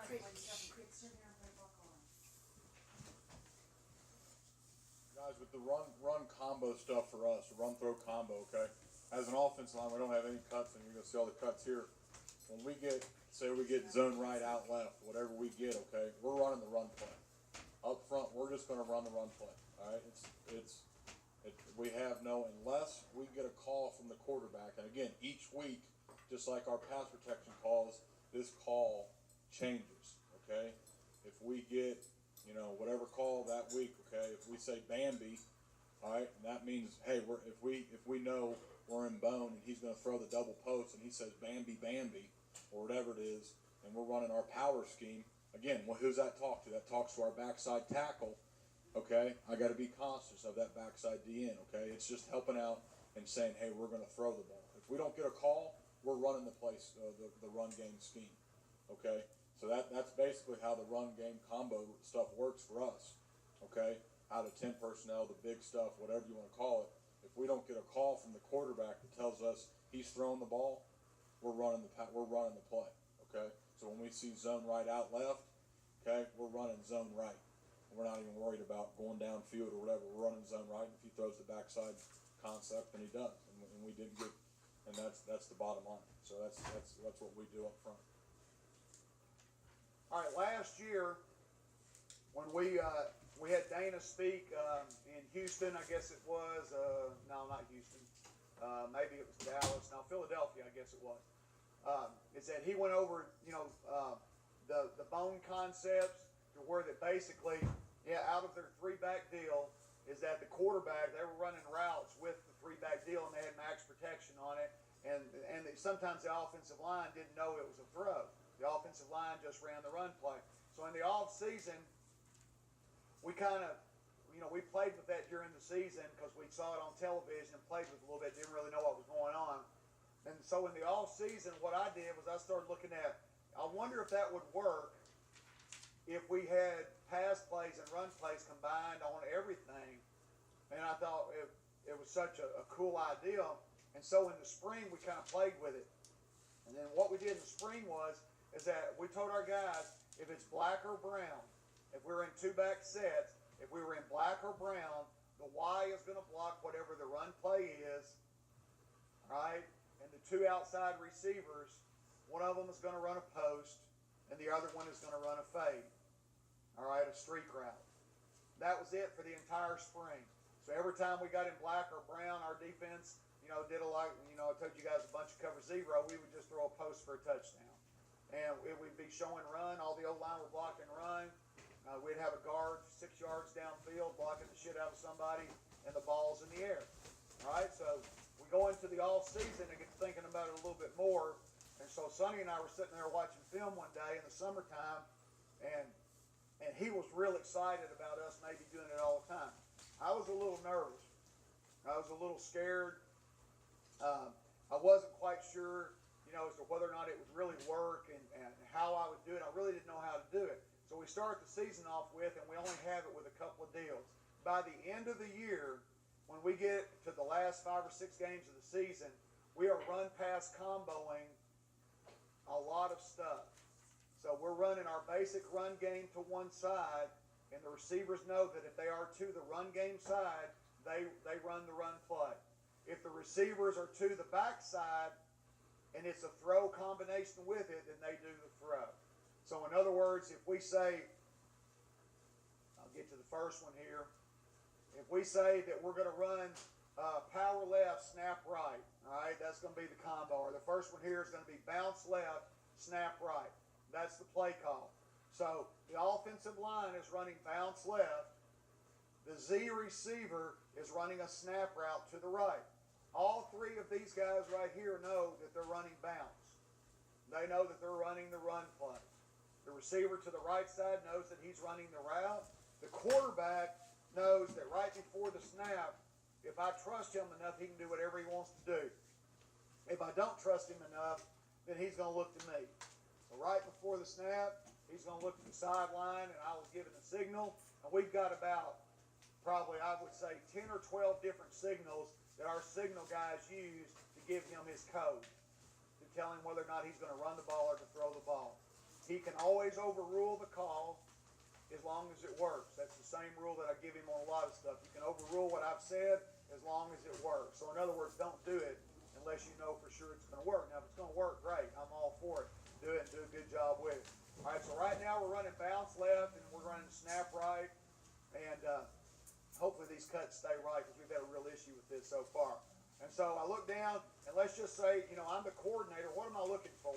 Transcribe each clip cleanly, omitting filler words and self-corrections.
Guys, with the run combo stuff for us, run throw combo, okay? As an offensive line, we don't have any cuts, and you're gonna see all the cuts here. When we get, say we get zone right, out left, whatever we get, okay, we're running the run play. Up front, we're just gonna run the run play. All right, we have no, unless we get a call from the quarterback, and again, each week, just like our pass protection calls, this call changes, okay? If we get, whatever call that week, okay, if we say Bambi, all right, and that means, hey, if we know we're in bone and he's going to throw the double post and he says Bambi, Bambi, or whatever it is, and we're running our power scheme, again, well, who's that talk to? That talks to our backside tackle, okay? I got to be conscious of that backside DN, okay? It's just helping out and saying, hey, we're going to throw the ball. If we don't get a call, we're running the run game scheme, okay? So that's basically how the run game combo stuff works for us, okay? Out of 10 personnel, the big stuff, whatever you want to call it. If we don't get a call from the quarterback that tells us he's throwing the ball, we're running the play, okay? So when we see zone right, out left, okay, we're running zone right. We're not even worried about going downfield or whatever. We're running zone right. And if he throws the backside concept, then he does, and we did get, and that's the bottom line. So that's what we do up front. All right, last year when we had Dana speak in Houston, I guess it was. No, not Houston. Maybe it was Dallas. No, Philadelphia, I guess it was. Is that he went over, the bone concepts to where that basically, out of their three-back deal, is that the quarterback, they were running routes with the three-back deal and they had max protection on it, and sometimes the offensive line didn't know it was a throw. The offensive line just ran the run play. So in the off season, we kind of, we played with that during the season because we saw it on television and played with it a little bit, didn't really know what was going on. And so in the off season, what I did was I started looking at, I wonder if that would work if we had pass plays and run plays combined on everything. And I thought it was such a cool idea. And so in the spring, we kind of played with it. And then what we did in the spring is that we told our guys, if it's black or brown, if we're in two-back sets, if we were in black or brown, the Y is going to block whatever the run play is, all right? And the two outside receivers, one of them is going to run a post, and the other one is going to run a fade, all right, a streak route. That was it for the entire spring. So every time we got in black or brown, our defense, did a lot, I told you guys a bunch of cover zero, we would just throw a post for a touchdown. And we'd be showing run, all the O-line would block and run. We'd have a guard 6 yards downfield blocking the shit out of somebody, and the ball's in the air. All right, so we go into the off season and get thinking about it a little bit more. And so Sonny and I were sitting there watching film one day in the summertime, and he was real excited about us maybe doing it all the time. I was a little nervous. I was a little scared. I wasn't quite sure, as to whether or not it would really work and how I would do it. I really didn't know how to do it. So we start the season off with, and we only have it with a couple of deals. By the end of the year, when we get to the last 5 or 6 games of the season, we are run-pass comboing a lot of stuff. So we're running our basic run game to one side, and the receivers know that if they are to the run game side, they run the run play. If the receivers are to the back side, and it's a throw combination with it, then they do the throw. So in other words, if we say, I'll get to the first one here. If we say that we're going to run power left, snap right, all right, that's going to be the combo. Or the first one here is going to be bounce left, snap right. That's the play call. So the offensive line is running bounce left. The Z receiver is running a snap route to the right. All three of these guys right here know that they're running bounce. They know that they're running the run play. The receiver to the right side knows that he's running the route. The quarterback knows that right before the snap, if I trust him enough, he can do whatever he wants to do. If I don't trust him enough, then he's going to look to me. So right before the snap, he's going to look to the sideline, and I will give it a signal. And we've got about probably, I would say, 10 or 12 different signals that our signal guys use to give him his code, to tell him whether or not he's going to run the ball or to throw the ball. He can always overrule the call as long as it works. That's the same rule that I give him on a lot of stuff. You can overrule what I've said as long as it works. So in other words, don't do it unless you know for sure it's going to work. Now, if it's going to work, great. I'm all for it. Do it and do a good job with it. All right, so right now we're running bounce left and we're running snap right. And hopefully these cuts stay right because we've had a real issue with this so far. And so I look down, and let's just say, you know, I'm the coordinator. What am I looking for?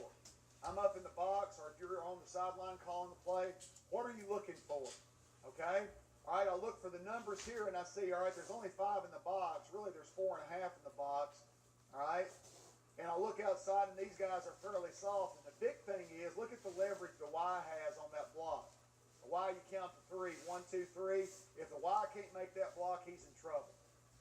I'm up in the box, or if you're on the sideline calling the play, what are you looking for? Okay? All right, I look for the numbers here, and I see, all right, there's only 5 in the box. Really, there's 4.5 in the box. All right? And I look outside, and these guys are fairly soft. And the big thing is, look at the leverage the Y has on that block. The Y, you count to 3. 1, 2, 3. If the Y can't make that block, he's in trouble.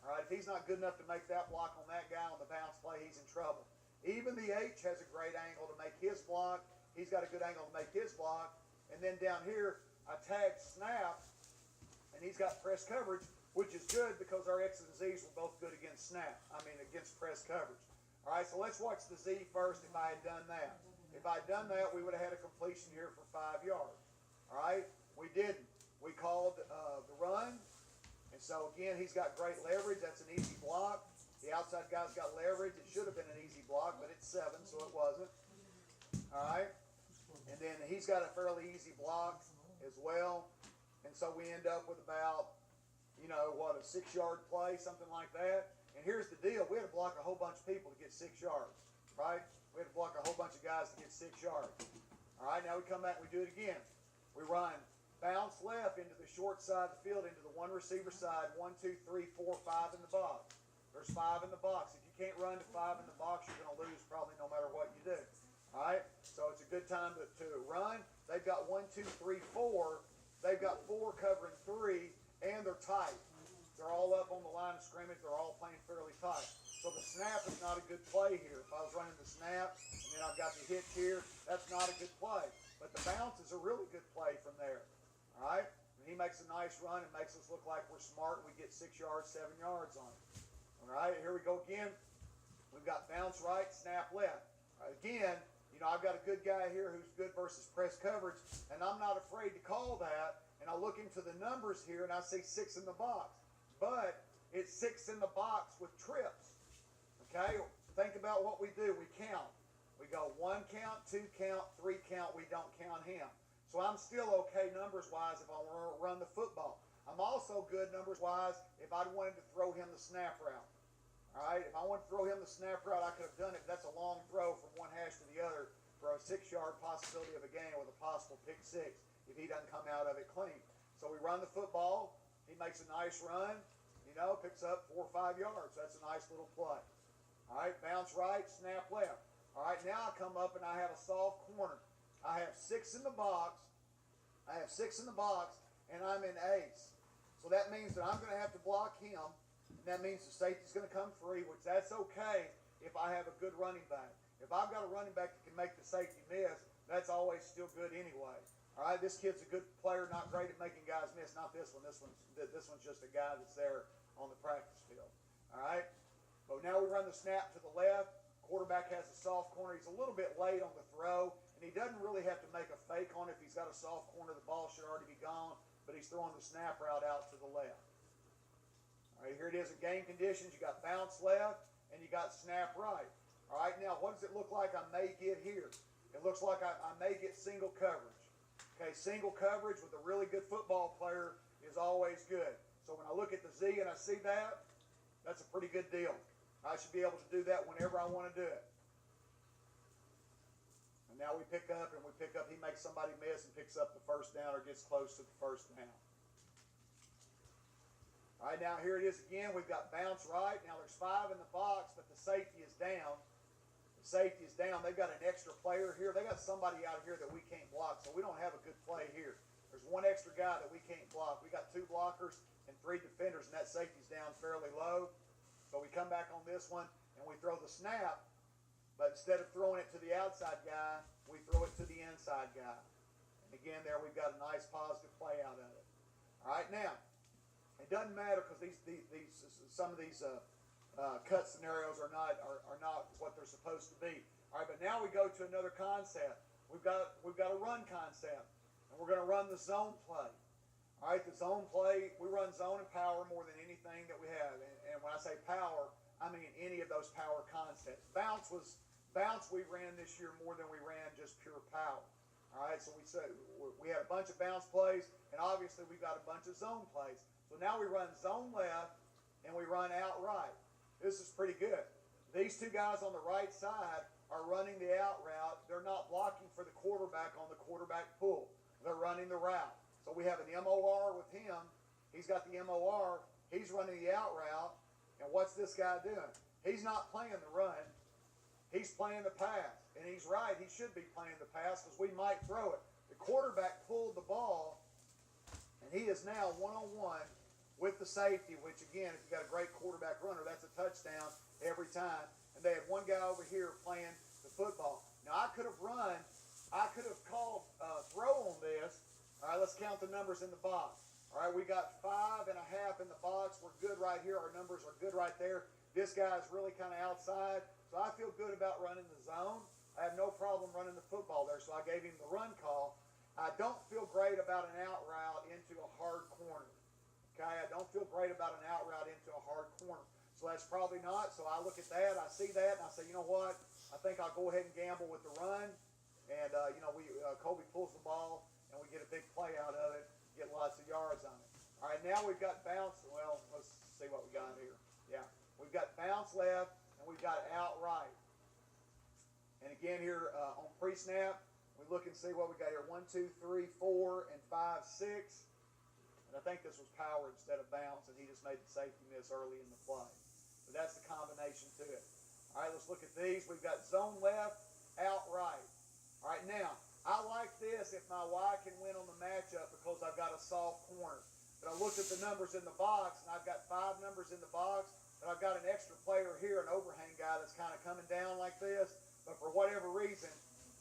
All right, if he's not good enough to make that block on that guy on the bounce play, he's in trouble. Even the H has a great angle to make his block. He's got a good angle to make his block. And then down here, I tag snap, and he's got press coverage, which is good because our X's and Z's were both good against snap. Against press coverage. All right, so let's watch the Z first if I had done that. If I had done that, we would have had a completion here for 5 yards. All right, we didn't. We called the run. And so again, he's got great leverage. That's an easy block. The outside guy's got leverage. It should have been an easy block, but it's 7, so it wasn't. All right. And then he's got a fairly easy block as well. And so we end up with about, you know, what, a 6-yard play, something like that. And here's the deal. We had to block a whole bunch of people to get 6 yards, right? We had to block a whole bunch of guys to get 6 yards. All right, now we come back and we do it again. We run bounce left into the short side of the field, into the one receiver side. 1, 2, 3, 4, 5 in the box. There's 5 in the box. If you can't run to 5 in the box, you're going to lose probably no matter what you do. All right? So it's a good time to run. They've got 1, 2, 3, 4. They've got 4 covering 3, and they're tight. They're all up on the line of scrimmage. They're all playing fairly tight. So the snap is not a good play here. If I was running the snap, and then I've got the hitch here, that's not a good play. But the bounce is a really good play from there. All right? And he makes a nice run and makes us look like we're smart. We get 6 yards, 7 yards on it. All right, here we go again. We've got bounce right, snap left. Again, you know, I've got a good guy here who's good versus press coverage, and I'm not afraid to call that. And I look into the numbers here, and I see 6 in the box. But it's 6 in the box with trips. Okay? Think about what we do. We count. We go 1 count, 2 count, 3 count. We don't count him. So I'm still okay numbers-wise if I want to run the football. I'm also good numbers-wise if I wanted to throw him the snap route. All right? If I wanted to throw him the snap route, I could have done it. That's a long throw from one hash to the other for a 6-yard possibility of a gain with a possible pick 6 if he doesn't come out of it clean. So we run the football. He makes a nice run, you know, picks up 4 or 5 yards. That's a nice little play. All right, bounce right, snap left. All right, now I come up and I have a soft corner. I have 6 in the box. I have 6 in the box, and I'm in ace. So that means that I'm going to have to block him, and that means the safety's going to come free, which that's okay if I have a good running back. If I've got a running back that can make the safety miss, that's always still good anyway. All right, this kid's a good player, not great at making guys miss. Not this one. This one's just a guy that's there on the practice field. All right, but now we run the snap to the left. Quarterback has a soft corner. He's a little bit late on the throw, and he doesn't really have to make a fake on it. If he's got a soft corner, the ball should already be gone, but he's throwing the snap route out to the left. All right, here it is in game conditions. You got bounce left, and you got snap right. All right, now what does it look like I may get here? It looks like I may get single coverage. Okay, single coverage with a really good football player is always good. So when I look at the Z and I see that, that's a pretty good deal. I should be able to do that whenever I want to do it. And now we pick up, he makes somebody miss and picks up the first down or gets close to the first down. All right, now here it is again. We've got bounce right. Now there's 5 in the box, but the safety is down. Safety is down. They've got an extra player here. They got somebody out here that we can't block, so we don't have a good play here. There's 1 extra guy that we can't block. We got 2 blockers and 3 defenders, and that safety's down fairly low. So we come back on this one, and we throw the snap, but instead of throwing it to the outside guy, we throw it to the inside guy. And again, there we've got a nice positive play out of it. All right, now, it doesn't matter because some of these cut scenarios are not what they're supposed to be. All right, but now we go to another concept. we've got a run concept, and we're going to run the zone play. All right, the zone play, we run zone and power more than anything that we have. And when I say power, I mean any of those power concepts. Bounce we ran this year more than we ran just pure power. All right, so we had a bunch of bounce plays, and obviously we've got a bunch of zone plays. So now we run zone left, and we run out right. This is pretty good. These two guys on the right side are running the out route. They're not blocking for the quarterback on the quarterback pull. They're running the route. So we have an MOR with him. He's got the MOR. He's running the out route. And what's this guy doing? He's not playing the run. He's playing the pass. And he's right. He should be playing the pass because we might throw it. The quarterback pulled the ball, and he is now one-on-one with the safety, which, again, if you got a great quarterback runner, that's a touchdown every time. And they had one guy over here playing the football. Now, I could have called throw on this. All right, let's count the numbers in the box. All right, we got 5.5 in the box. We're good right here. Our numbers are good right there. This guy's really kind of outside, so I feel good about running the zone. I have no problem running the football there, so I gave him the run call. I don't feel great about an out route into a hard corner. Okay, I don't feel great about an out route into a hard corner. So that's probably not. So I look at that, I see that, and I say, you know what? I think I'll go ahead and gamble with the run. And, Kobe pulls the ball, and we get a big play out of it, get lots of yards on it. All right, now we've got bounce. Well, let's see what we got here. Yeah, we've got bounce left, and we've got out right. And again here on pre-snap, we look and see what we got here. 1, 2, 3, 4, and 5, 6. And I think this was power instead of bounce, and he just made the safety miss early in the play. But that's the combination to it. All right, let's look at these. We've got zone left, out right. All right, now, I like this if my Y can win on the matchup because I've got a soft corner. But I looked at the numbers in the box, and I've got 5 numbers in the box, but I've got an extra player here, an overhang guy that's kind of coming down like this. But for whatever reason,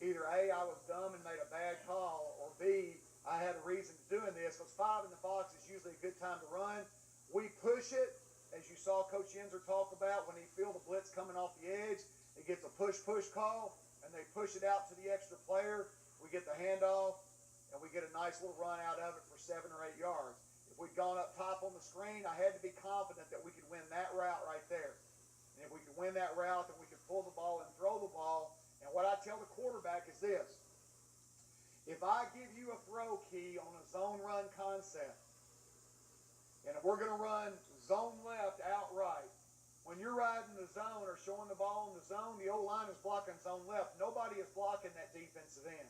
either A, I was dumb and made a bad call, or B, I had a reason to doing this, because 5 in the box is usually a good time to run. We push it, as you saw Coach Yenser talk about, when he feel the blitz coming off the edge, it gets a push-push call, and they push it out to the extra player. We get the handoff, and we get a nice little run out of it for 7 or 8 yards. If we'd gone up top on the screen, I had to be confident that we could win that route right there. And if we could win that route, then we could pull the ball and throw the ball. And what I tell the quarterback is this. If I give you a throw key on a zone run concept, and we're going to run zone left out right, when you're riding the zone or showing the ball in the zone, the O-line is blocking zone left. Nobody is blocking that defensive end.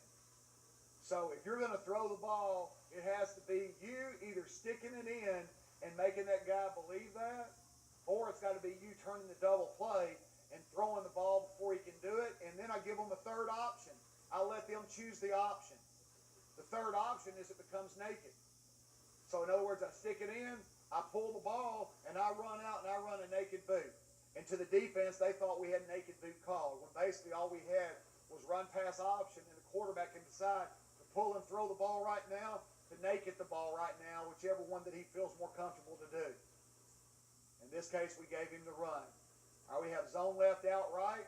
So if you're going to throw the ball, it has to be you either sticking it in and making that guy believe that, or it's got to be you turning the double play and throwing the ball before he can do it. And then I give them a third option. I let them choose the option. The third option is it becomes naked. So in other words, I stick it in, I pull the ball, and I run out and I run a naked boot. And to the defense, they thought we had naked boot called, when basically all we had was run pass option, and the quarterback can decide to pull and throw the ball right now, to naked the ball right now, whichever one that he feels more comfortable to do. In this case, we gave him the run. All right, we have zone left out right.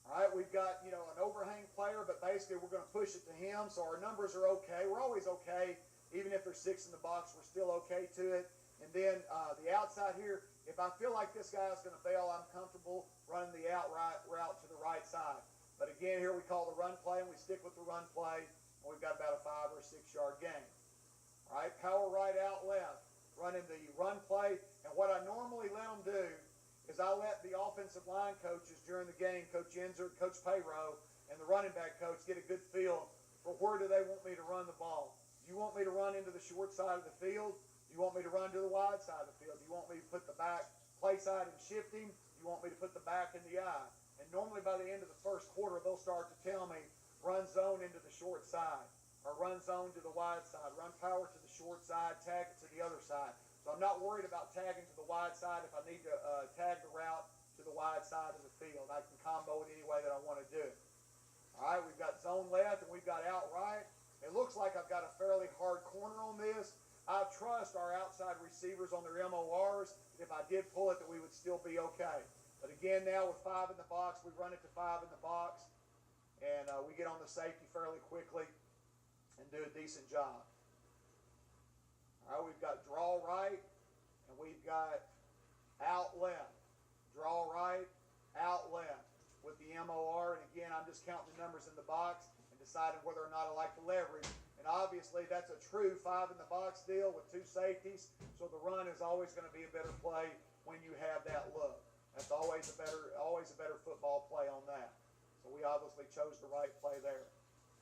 All right, we've got, an overhang player, but basically we're going to push it to him, so our numbers are okay. We're always okay. Even if there's 6 in the box, we're still okay to it. And then the outside here, if I feel like this guy's going to bail, I'm comfortable running the outright route to the right side. But again, here we call the run play, and we stick with the run play, and we've got about a 5 or 6 yard gain. All right, power right out left, running the run play. And what I normally let them do is I let the offensive line coaches during the game, Coach Yenser, Coach Payrow, and the running back coach get a good feel for where do they want me to run the ball. Do you want me to run into the short side of the field? Do you want me to run to the wide side of the field? Do you want me to put the back play side and shift him? Do you want me to put the back in the eye? And normally by the end of the first quarter, they'll start to tell me, run zone into the short side, or run zone to the wide side, run power to the short side, tag it to the other side. So I'm not worried about tagging to the wide side if I need to tag the route to the wide side of the field. I can combo it any way that I want to do it. All right, we've got zone left and we've got out right. It looks like I've got a fairly hard corner on this. I trust our outside receivers on their MORs. If I did pull it, that we would still be okay. But again, now with 5 in the box, we run it to 5 in the box. and we get on the safety fairly quickly and do a decent job. All right, we've got draw right, and we've got out left. Draw right, out left with the MOR, and again, I'm just counting the numbers in the box and deciding whether or not I like to leverage. And obviously, that's a true 5 in the box deal with 2 safeties, so the run is always going to be a better play when you have that look. That's always a better football play on that. So we obviously chose the right play there.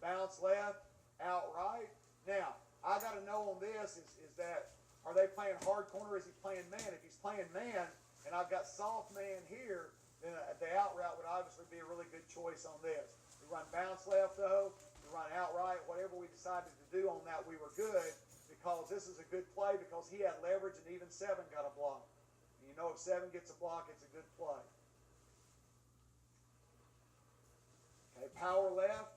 Bounce left, out right. Now, I got to know on this is that, are they playing hard corner or is he playing man? If he's playing man, and I've got soft man here, then the out route would obviously be a really good choice on this. We run bounce left though, we run out right, whatever we decided to do on that, we were good, because this is a good play because he had leverage and even 7 got a block. And you know if 7 gets a block, it's a good play. Okay, power left,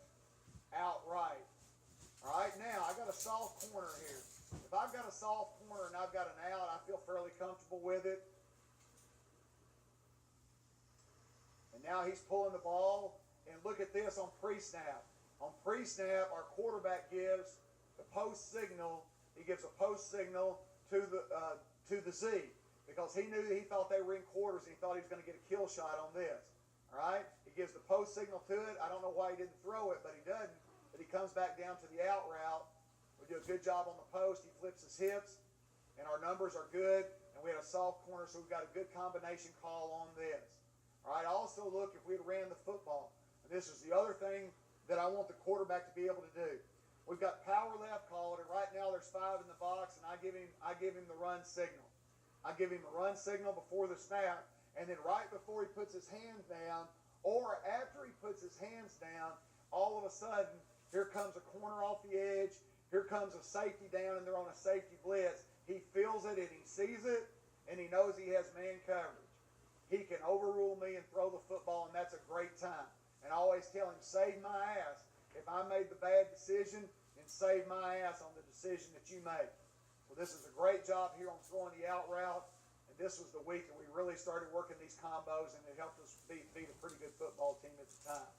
out right. All right, now I got a soft corner here. If I've got a soft corner and I've got an out, I feel fairly comfortable with it. And now he's pulling the ball, and look at this on pre-snap. On pre-snap, our quarterback gives the post signal. He gives a post signal to the Z because he thought they were in quarters and he thought he was going to get a kill shot on this. All right, he gives the post signal to it. I don't know why he didn't throw it, but he doesn't. But he comes back down to the out route. We do a good job on the post. He flips his hips, and our numbers are good. And we had a soft corner, so we've got a good combination call on this. All right, also look, if we had ran the football, and this is the other thing that I want the quarterback to be able to do. We've got power left called, and right now there's 5 in the box, and I give him the run signal. I give him the run signal before the snap, and then right before he puts his hands down, or after he puts his hands down, all of a sudden, here comes a corner off the edge, here comes a safety down, and they're on a safety blitz. He feels it, and he sees it, and he knows he has man coverage. He can overrule me and throw the football, and that's a great time. And I always tell him, save my ass. If I made the bad decision, then save my ass on the decision that you made. So this is a great job here on throwing the out route. And this was the week that we really started working these combos, and it helped us beat a pretty good football team at the time.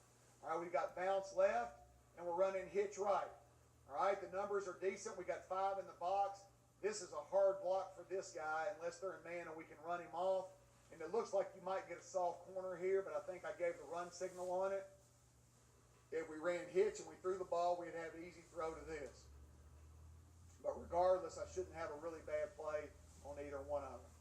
All right, we've got bounce left, and we're running hitch right. All right, the numbers are decent. We got 5 in the box. This is a hard block for this guy unless they're in man and we can run him off. And it looks like you might get a soft corner here, but I think I gave the run signal on it. If we ran hitch and we threw the ball, we'd have an easy throw to this. But regardless, I shouldn't have a really bad play on either one of them.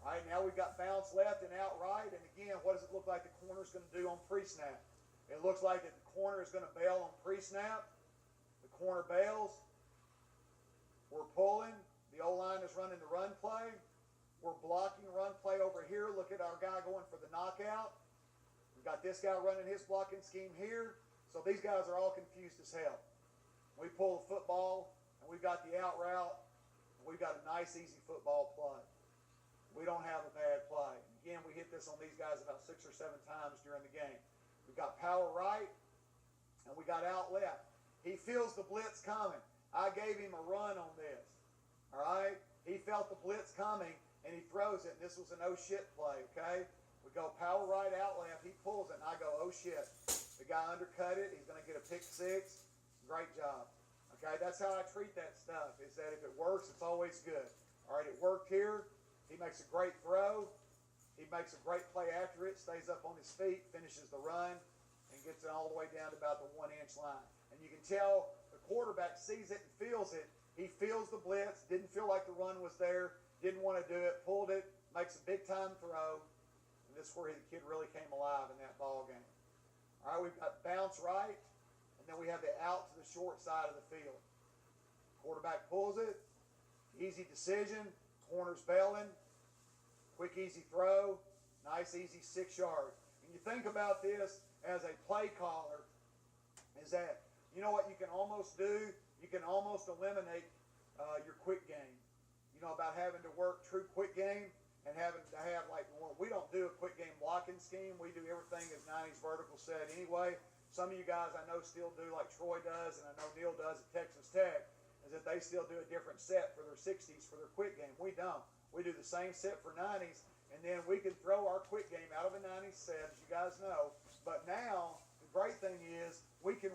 All right, now we've got bounce left and out right. And again, what does it look like the corner's going to do on pre-snap? It looks like that the corner is going to bail on pre-snap. The corner bails. We're pulling. The O-line is running the run play. We're blocking run play over here. Look at our guy going for the knockout. We've got this guy running his blocking scheme here. So these guys are all confused as hell. We pull the football, and we've got the out route, and we've got a nice, easy football play. We don't have a bad play. Again, we hit this on these guys about 6 or 7 times during the game. We've got power right, and we got out left. He feels the blitz coming. I gave him a run on this. All right? He felt the blitz coming, and he throws it, and this was an oh shit play, okay? We go power right, out left, he pulls it, and I go, oh shit. The guy undercut it, he's going to get a pick 6. Great job. Okay, that's how I treat that stuff, is that if it works, it's always good. All right, it worked here. He makes a great throw. He makes a great play after it, stays up on his feet, finishes the run, and gets it all the way down to about the 1-inch line. And you can tell the quarterback sees it and feels it. He feels the blitz, didn't feel like the run was there, didn't want to do it, pulled it, makes a big-time throw, and this is where the kid really came alive in that ball game. All right, we've got bounce right, and then we have the out to the short side of the field. Quarterback pulls it, easy decision, corner's bailing, quick, easy throw, nice, easy 6-yard. And you think about this as a play caller, is that, you know what you can almost do? You can almost eliminate your quick game. You know, about having to work true quick game and having to have, like, well, we don't do a quick game blocking scheme. We do everything as 90s vertical set anyway. Some of you guys I know still do like Troy does, and I know Neil does at Texas Tech, is that they still do a different set for their 60s for their quick game. We don't. We do the same set for 90s, and then we can throw our quick game out of a 90s set, as you guys know. But now, the great thing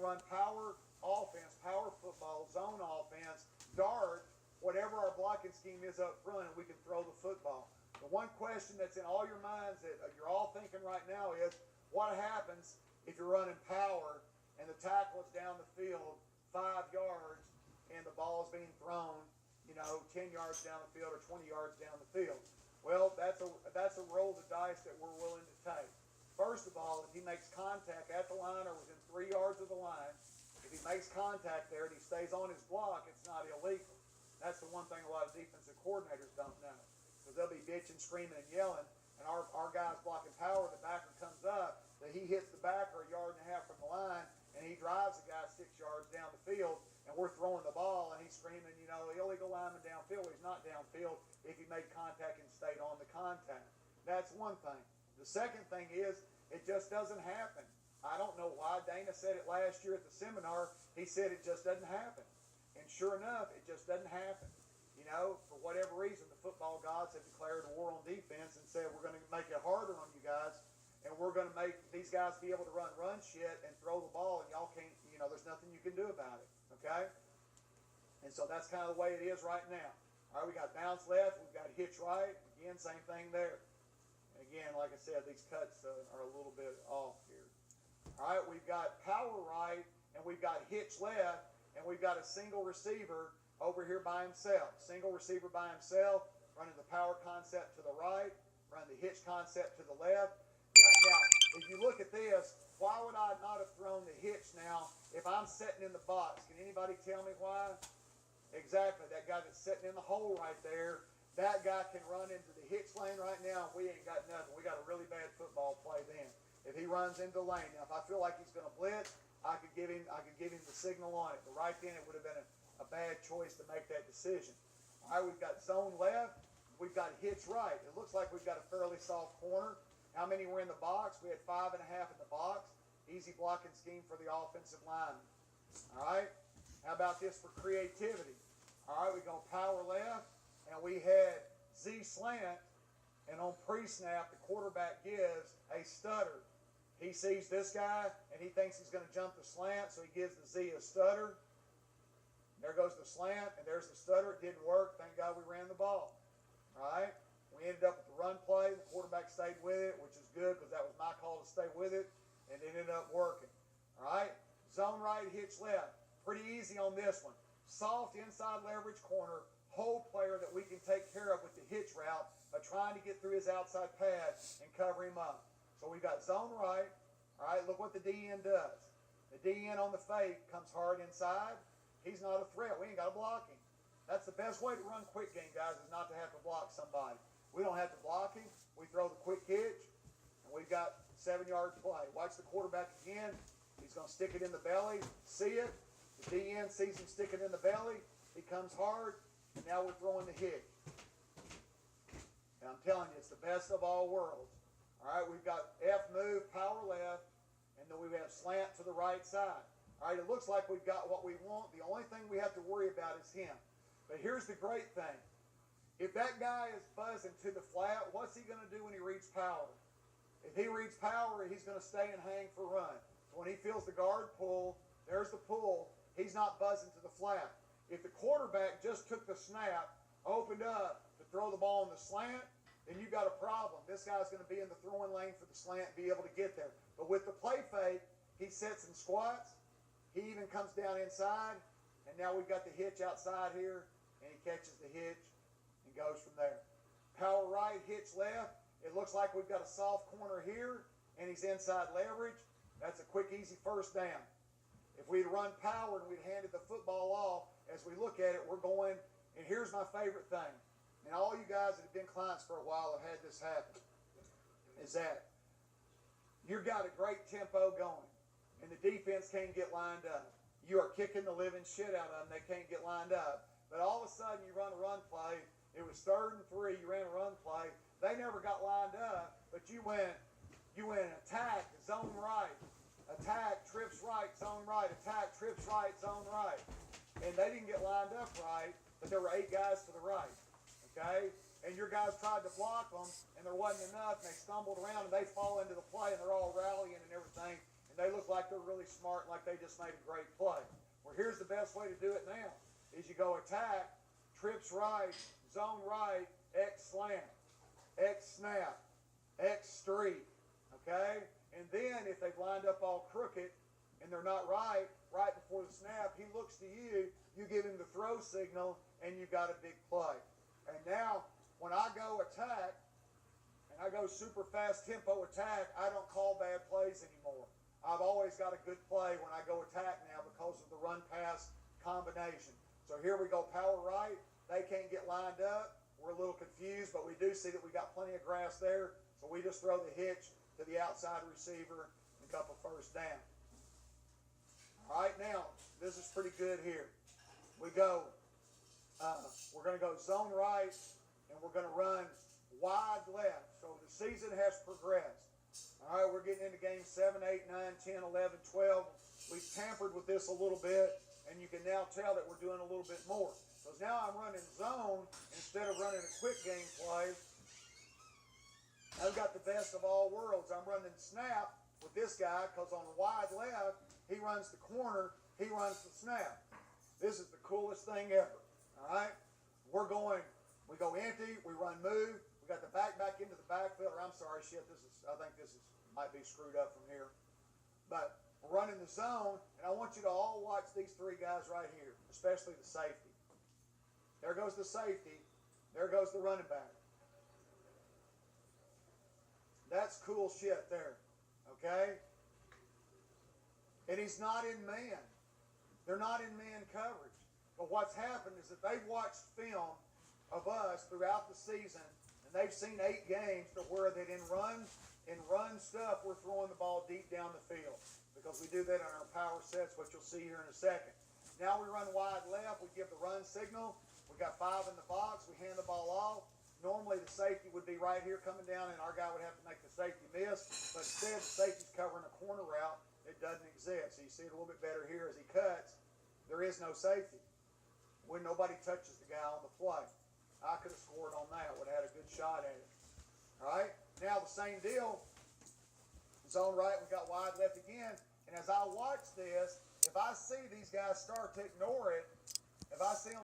run power offense, power football, zone offense, dart, whatever our blocking scheme is up front, and we can throw the football. The one question that's in all your minds that you're all thinking right now is, what happens if you're running power and the tackle is down the field 5 yards and the ball is being thrown, 10 yards down the field or 20 yards down the field? Well, that's a roll of the dice that we're willing to take. First of all, if he makes contact at the line or within 3 yards of the line, if he makes contact there and he stays on his block, it's not illegal. That's the one thing a lot of defensive coordinators don't know. Because they'll be bitching, screaming, and yelling, and our guy's blocking power, the backer comes up, that he hits the backer 1.5 yards from the line, and he drives the guy 6 yards down the field, and we're throwing the ball, and he's screaming, illegal lineman downfield. He's not downfield if he made contact and stayed on the contact. That's one thing. The second thing is, it just doesn't happen. I don't know why. Dana said it last year at the seminar. He said it just doesn't happen. And sure enough, it just doesn't happen. For whatever reason, the football gods have declared war on defense and said, we're going to make it harder on you guys, and we're going to make these guys be able to run shit and throw the ball, and y'all can't, there's nothing you can do about it, okay? And so that's kind of the way it is right now. All right, we got bounce left, we've got hitch right. Again, same thing there. And again, like I said, these cuts are a little bit off here. All right, we've got power right, and we've got hitch left, and we've got a single receiver over here by himself. Single receiver by himself, running the power concept to the right, running the hitch concept to the left. Now, if you look at this, why would I not have thrown the hitch now if I'm sitting in the box? Can anybody tell me why? Exactly, that guy that's sitting in the hole right there, that guy can run into the hitch lane right now. We ain't got nothing. We got a really bad football play then. If he runs into the lane. Now, if I feel like he's going to blitz, I could give him the signal on it. But right then, it would have been a bad choice to make that decision. All right, we've got zone left. We've got hitch right. It looks like we've got a fairly soft corner. How many were in the box? We had 5.5 in the box. Easy blocking scheme for the offensive lineman. All right. How about this for creativity? All right, we go power left, and we had Z slant, and on pre-snap, the quarterback gives a stutter. He sees this guy, and he thinks he's going to jump the slant, so he gives the Z a stutter. There goes the slant, and there's the stutter. It didn't work. Thank God we ran the ball. All right? We ended up with the run play. The quarterback stayed with it, which is good because that was my call to stay with it, and it ended up working. All right? Zone right, hitch left. Pretty easy on this one. Soft inside leverage corner, hole player that we can take care of with the hitch route of trying to get through his outside pad and cover him up. So we've got zone right. All right, look what the DN does. The DN on the fake comes hard inside. He's not a threat. We ain't got to block him. That's the best way to run quick game, guys, is not to have to block somebody. We don't have to block him. We throw the quick hitch, and we've got 7-yard play. Watch the quarterback again. He's going to stick it in the belly. See it. The DN sees him stick it in the belly. He comes hard, and now we're throwing the hitch. And I'm telling you, it's the best of all worlds. All right, we've got F move, power left, and then we have slant to the right side. All right, it looks like we've got what we want. The only thing we have to worry about is him. But here's the great thing. If that guy is buzzing to the flat, what's he going to do when he reads power? If he reads power, he's going to stay and hang for run. So when he feels the guard pull, there's the pull, he's not buzzing to the flat. If the quarterback just took the snap, opened up to throw the ball in the slant, then you got a problem. This guy's going to be in the throwing lane for the slant and be able to get there. But with the play fake, he sits and squats. He even comes down inside, and now we've got the hitch outside here, and he catches the hitch and goes from there. Power right, hitch left. It looks like we've got a soft corner here, and he's inside leverage. That's a quick, easy first down. If we'd run power and we'd handed the football off, as we look at it, we're going, and here's my favorite thing. And all you guys that have been clients for a while have had this happen, is that you've got a great tempo going, and the defense can't get lined up. You are kicking the living shit out of them. They can't get lined up. But all of a sudden, you run a run play. It was 3rd and 3. You ran a run play. They never got lined up, but you went attack, zone right, attack, trips right, zone right, attack, trips right, zone right. And they didn't get lined up right, but there were 8 guys to the right. Okay? And your guys tried to block them, and there wasn't enough, and they stumbled around, and they fall into the play, and they're all rallying and everything, and they look like they're really smart, like they just made a great play. Well, here's the best way to do it now, is you go attack, trips right, zone right, X slant, X snap, X streak, okay? And then if they've lined up all crooked and they're not right before the snap, he looks to you, you give him the throw signal, and you got a big play. And now, when I go attack, and I go super fast tempo attack, I don't call bad plays anymore. I've always got a good play when I go attack now because of the run-pass combination. So here we go power right. They can't get lined up. We're a little confused, but we do see that we got plenty of grass there. So we just throw the hitch to the outside receiver and a couple first down. All right, now, this is pretty good here. We go, we're going to go zone right, and we're going to run wide left. So the season has progressed. All right, we're getting into games 7, 8, 9, 10, 11, 12. We've tampered with this a little bit, and you can now tell that we're doing a little bit more. Because now I'm running zone instead of running a quick game play. I've got the best of all worlds. I'm running snap with this guy because on the wide left, he runs the corner, he runs the snap. This is the coolest thing ever. All right? We go empty, we run move. We got the back into the backfield. Or I'm sorry, I think this might be screwed up from here. But we're running the zone, and I want you to all watch these three guys right here, especially the safety. There goes the safety. There goes the running back. That's cool shit there. Okay? And he's not in man. They're not in man coverage. But what's happened is that they've watched film of us throughout the season, and they've seen 8 games to where that in run stuff, we're throwing the ball deep down the field. Because we do that on our power sets, which you'll see here in a second. Now we run wide left, we give the run signal. We got 5 in the box, we hand the ball off. Normally the safety would be right here coming down, and our guy would have to make the safety miss. But instead, the safety's covering a corner route. It doesn't exist. So you see it a little bit better here as he cuts. There is no safety. When nobody touches the guy on the play. I could have scored on that. Would have had a good shot at it. All right. Now the same deal. Zone right. We got wide left again. And as I watch this, if I see these guys start to ignore it, if I see them